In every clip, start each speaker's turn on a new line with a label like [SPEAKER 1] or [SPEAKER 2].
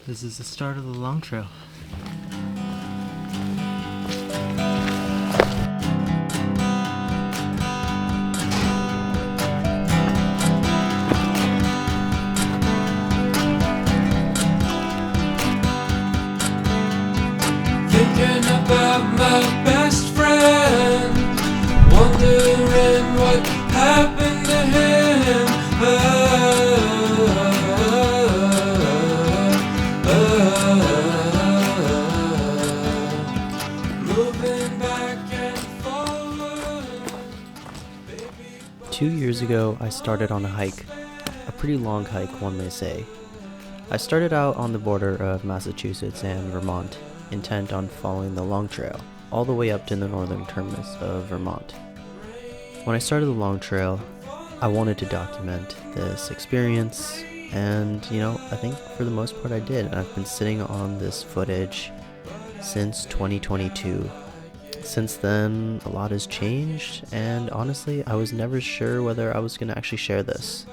[SPEAKER 1] This is the start of the Long Trail.
[SPEAKER 2] Thinking about my best friend, wondering what happened to him. Moving back and forward.
[SPEAKER 3] 2 years ago, I started on a hike. A pretty long hike, one may say. I started out on the border of Massachusetts and Vermont, intent on following the Long Trail, all the way up to the northern terminus of Vermont. When I started the Long Trail, I wanted to document this experience, and I think for the most part I did, and I've been sitting on this footage since 2022. Since then, a lot has changed, and honestly, I was never sure whether I was going to actually share this.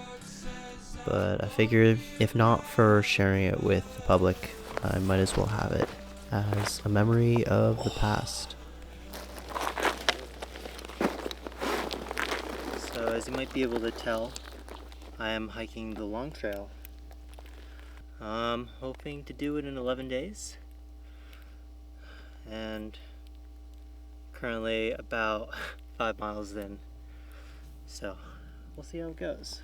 [SPEAKER 3] But I figured, if not for sharing it with the public, I might as well have it as a memory of the past. So as you might be able to tell, I am hiking the Long Trail. I'm hoping to do it in 11 days. And currently about 5 miles in. So we'll see how it goes.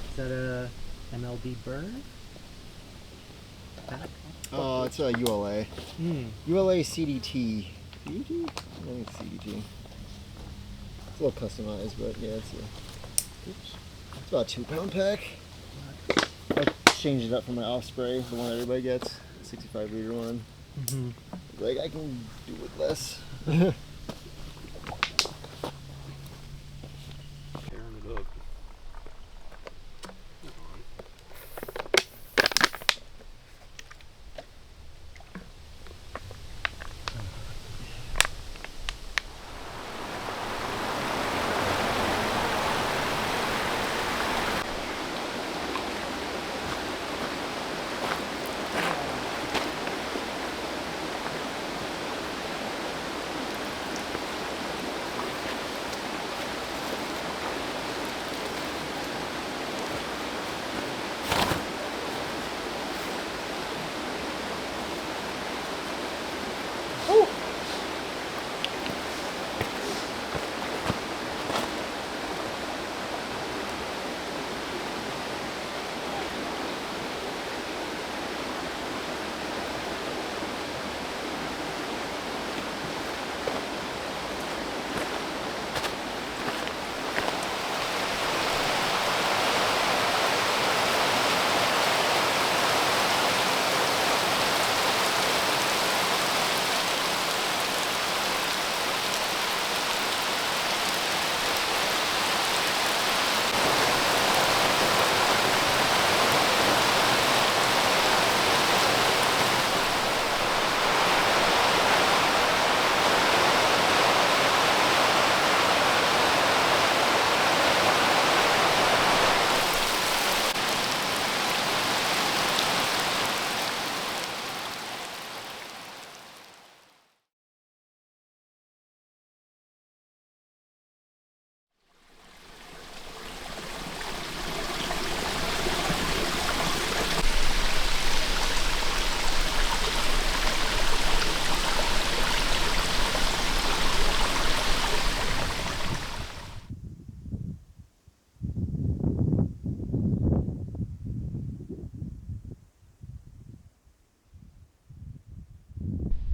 [SPEAKER 3] Is that a MLB burn?
[SPEAKER 4] It's a ULA. ULA CDT. CDT? I think it's CDT. It's a little customized, but yeah, it's about a 2-pound pack. I changed it up for my Osprey, the one everybody gets, 65-liter one. Like, I can do with less.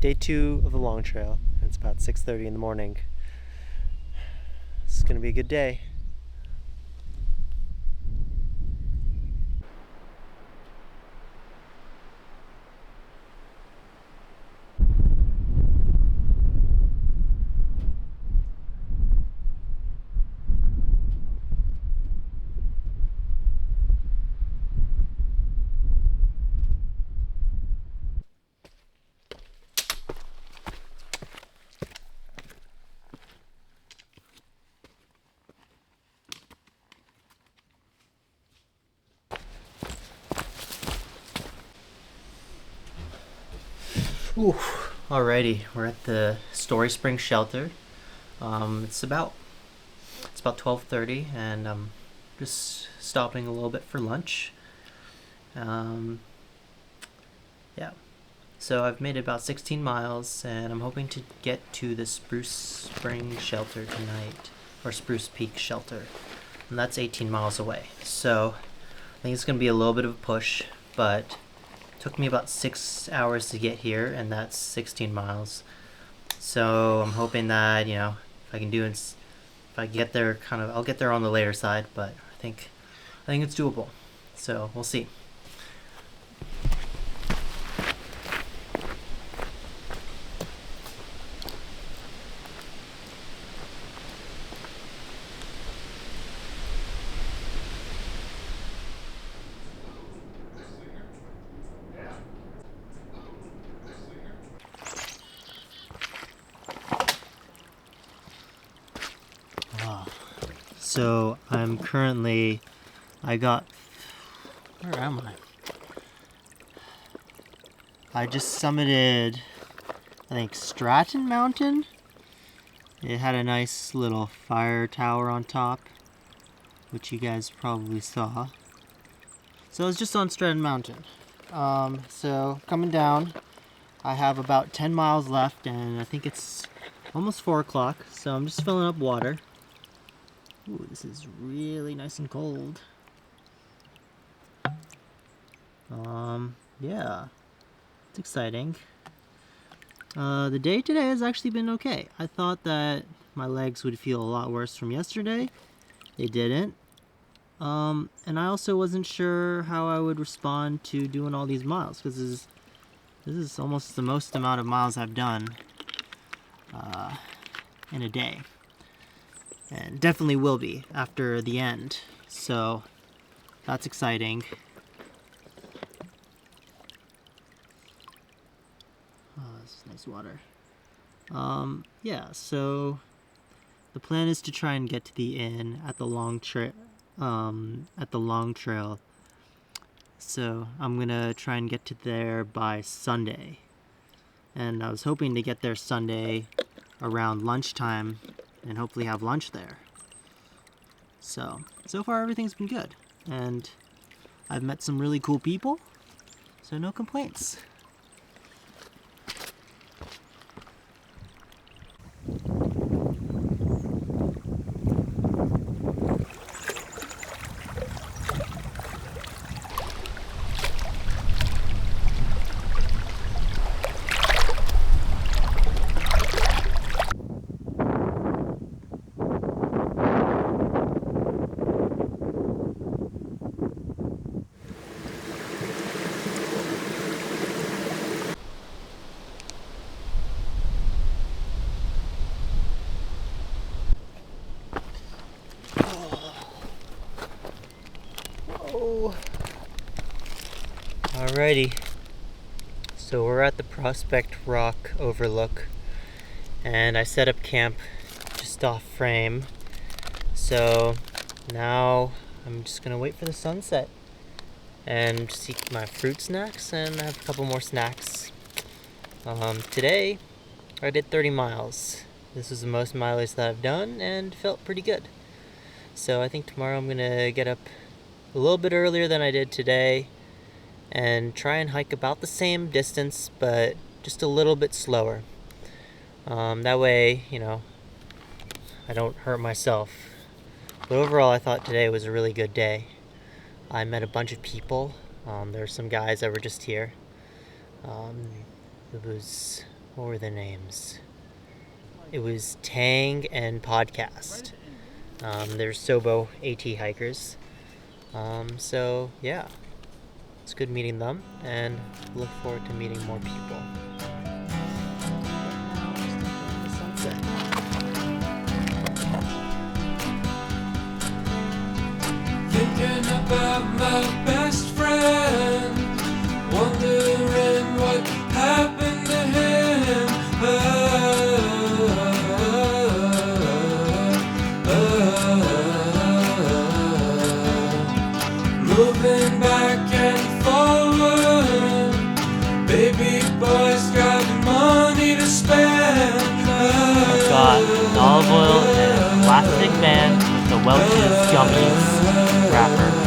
[SPEAKER 3] Day 2 of the Long Trail. It's about 6:30 in the morning. It's gonna be a good day. Whew. Alrighty, we're at the Story Spring shelter. It's about 12:30, and I'm just stopping a little bit for lunch. Yeah. So I've made about 16 miles, and I'm hoping to get to the Spruce Spring shelter tonight, or Spruce Peak shelter, and that's 18 miles away. So I think it's gonna be a little bit of a push, but took me about 6 hours to get here, and that's 16 miles. So I'm hoping that, if I can do it, if I get there I'll get there on the later side, but I think it's doable. So we'll see. So I'm currently, where am I? I just summited, I think, Stratton Mountain. It had a nice little fire tower on top, which you guys probably saw. So I was just on Stratton Mountain. So coming down, I have about 10 miles left, and I think it's almost 4 o'clock, so I'm just filling up water. Ooh, this is really nice and cold. Yeah, it's exciting. The day today has actually been okay. I thought that my legs would feel a lot worse from yesterday. They didn't. And I also wasn't sure how I would respond to doing all these miles, because this is almost the most amount of miles I've done in a day. And definitely will be after the end. So that's exciting. Oh, this is nice water. Yeah, so the plan is to try and get to the inn at the Long Trail. So I'm gonna try and get to there by Sunday. And I was hoping to get there Sunday around lunchtime and hopefully have lunch there. So far everything's been good. And I've met some really cool people, so no complaints. Alrighty, so we're at the Prospect Rock Overlook, and I set up camp just off frame. So now I'm just gonna wait for the sunset and just eat my fruit snacks, and I have a couple more snacks. Today I did 30 miles. This was the most mileage that I've done and felt pretty good. So I think tomorrow I'm gonna get up a little bit earlier than I did today and try and hike about the same distance, but just a little bit slower. That way, I don't hurt myself. But overall, I thought today was a really good day. I met a bunch of people. There were some guys that were just here. It was What were the names? It was Tang and Podcast. They're Sobo AT hikers. So yeah, it's good meeting them, and look forward to meeting more people. Sunset.
[SPEAKER 2] Thinking about my best friend, wondering what happened to him. Moving back and forward, baby boy's got money to spend.
[SPEAKER 1] I've got olive oil and a plastic band with the Welch's Gummies wrapper.